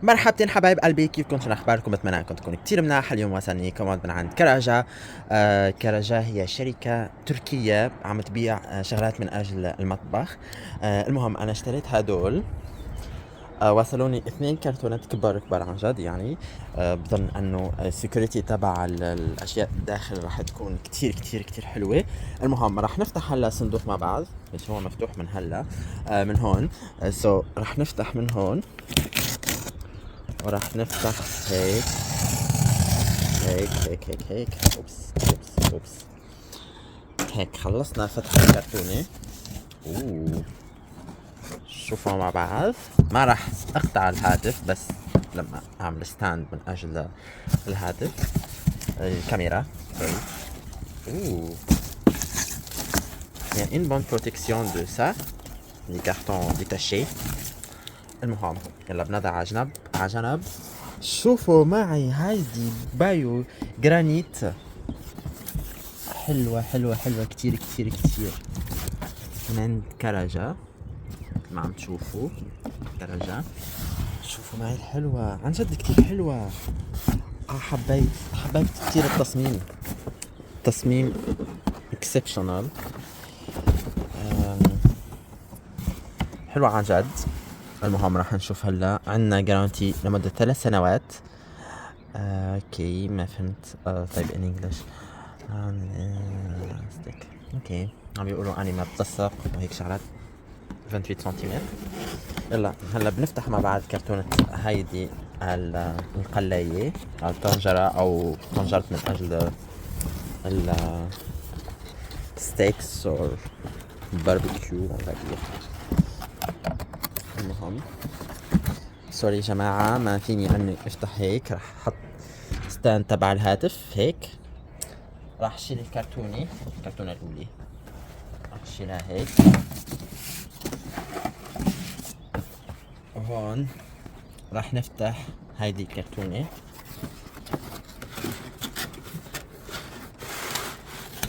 مرحبتين حبايب قلبي، كيفكم؟ شنو اخباركم؟ بتمنى انكم تكونوا كتير مناح. اليوم وصلني كوماند من عند كراجا. كراجا هي شركة تركية عم تبيع شغلات من اجل المطبخ. المهم انا اشتريت هدول. وصلوني 2 كرتونات كبار كبار عن جد يعني. بظن انه السكيورتي تبع الاشياء داخل راح تكون كتير كتير كتير حلوة. المهم راح نفتح هلا صندوق مع بعض، بس هو مفتوح من هلا. من هون. راح نفتح من هون، وراح نفتح هيك هيك هيك هيك هيك. اوبس اوبس اوبس. هيك خلصنا فتح الكرتونة. اوه، شوفوا مع بعض. ما راح اقطع الهاتف، بس لما اعمل ستاند من اجل الهاتف الكاميرا. سوري. اوه، il y a une bonne protection de ça, les cartons détachés. المهم يلا بنضع على جنب. شوفوا معي هايدي بايو جرانيت، حلوة حلوة حلوة كتير كتير كتير، من عند كراجا. مثل ما عم تشوفوا كراجا. شوفوا معي الحلوة، عن جد كتير حلوة. حبيت كتير التصميم. تصميم اكسبشنال. حلوة عن جد. المهم راح نشوف هلا. عنا جارانتي لمدة 3 سنوات. اوكي، ما فهمت. طيب ان انجلش. اوكي، عم بيقولوا اني ما بتلصق وهيك شغلات. 28 سنتيمتر. يلا هلا بنفتح مع بعض كرتونة هيدي القلاية، الطنجرة او طنجرة من اجل الستيكس او باربيكيو. المهم سوري يا جماعة، ما فيني اني افتح هيك. راح احط ستاند تبع الهاتف هيك. راح اشيل الكرتونة الأولى، راح اشيلها هيك. وهون راح نفتح هيدي الكرتونة.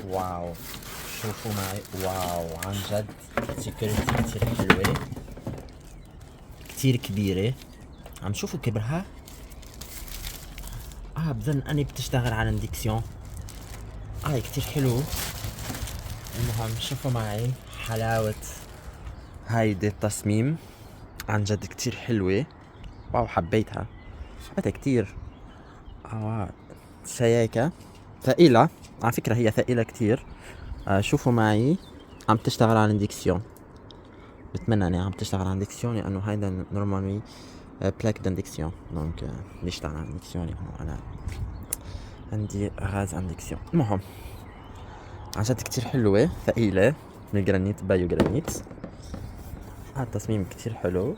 واو، شوفوا معي. واو عن جد سكيورتي كتير حلوة، كتير كبيرة. عم شوفوا كبرها. بظن اني بتشتغل على اندكسيون. كتير حلو. المهم شوفوا معي حلاوة هيدي التصميم، عن جد كتير حلوة. واو، حبيتها كتير. شياكة ثقيلة. على فكرة هي ثقيلة كتير. شوفوا معي، عم تشتغل على الاندكسيون. بتمنى اني عم تشتغل على الاندكسيون، لانه هيدا نورمالي بلاك داندكسيون. دونك بيشتغل على الاندكسيون، لانه انا عندي غاز اندكسيون. المهم عن جد كتير حلوة، ثقيلة، من الجرانيت، بايو جرانيت. التصميم كتير حلو،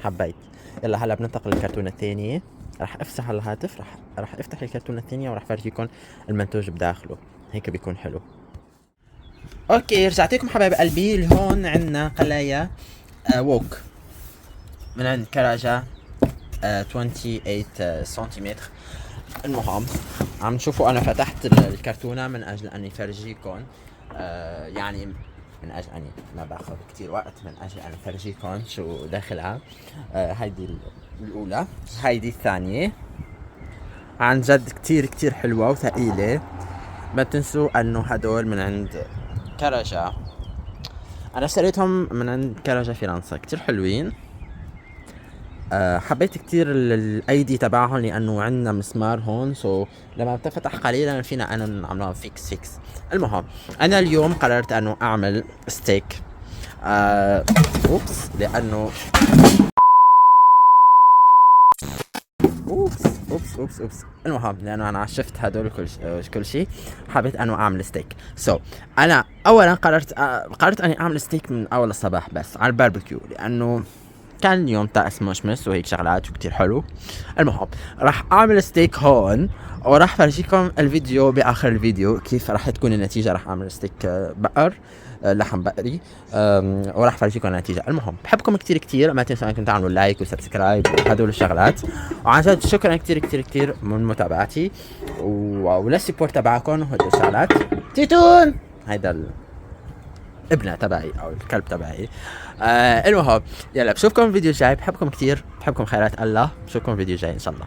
حبيت. يلا هلا بننتقل للكرتونة الثانية. راح افتح الهاتف، راح افتح الكرتونة الثانية وراح فرجيكم المنتوج بداخله. هيك بيكون حلو. اوكي، رجعت لكم حبايب قلبي. هون عندنا قلاية ووك من عند كراجا. 28 سنتيمتر. المهم عم تشوفوا انا فتحت الكرتونة من اجل اني فرجيكم. يعني من اجل اني ما باخذ كتير وقت، من اجل اني فرجيكم شو داخلها. هيدي الاولى. هيدي الثانية. عن جد كتير كتير حلوة وثقيلة. ما تنسوا انه هدول من عند كراجا. انا اشتريتهم من عند كراجا فرنسا، كتير حلوين. حبيت كتير الايدي تبعهم، لانه عندنا مسمار هون. لما بتفتح قليلا فينا انا نعملها فيكس. المهم انا اليوم قررت انه اعمل ستيك. اوبس، لانه اوبس. المهم لانه انا شفت هدول كل شيء، حبيت انه اعمل ستيك. انا اولا قررت اني اعمل ستيك من اول الصباح بس على الباربيكيو، لانه كان اليوم طقس مشمس وهيك شغلات وكتير حلو. المهم راح اعمل ستيك هون، وراح فرجيكم الفيديو باخر الفيديو كيف راح تكون النتيجة. راح اعمل ستيك بقر، لحم بقري. وراح فرجيكم النتيجة. المهم بحبكم كتير كتير، ما تنسوا انكم تعملوا لايك وسبسكرايب وهدول الشغلات. وعن جد شكرا كتير كتير كتير من متابعتي وللسبورت تبعكم وهدول الشغلات. تيتون هيدا ابنه تبعي او الكلب تبعي. المهم يلا بشوفكم الفيديو الجاي، بحبكم كتير، بحبكم خيرات الله، بشوفكم الفيديو الجاي ان شاء الله.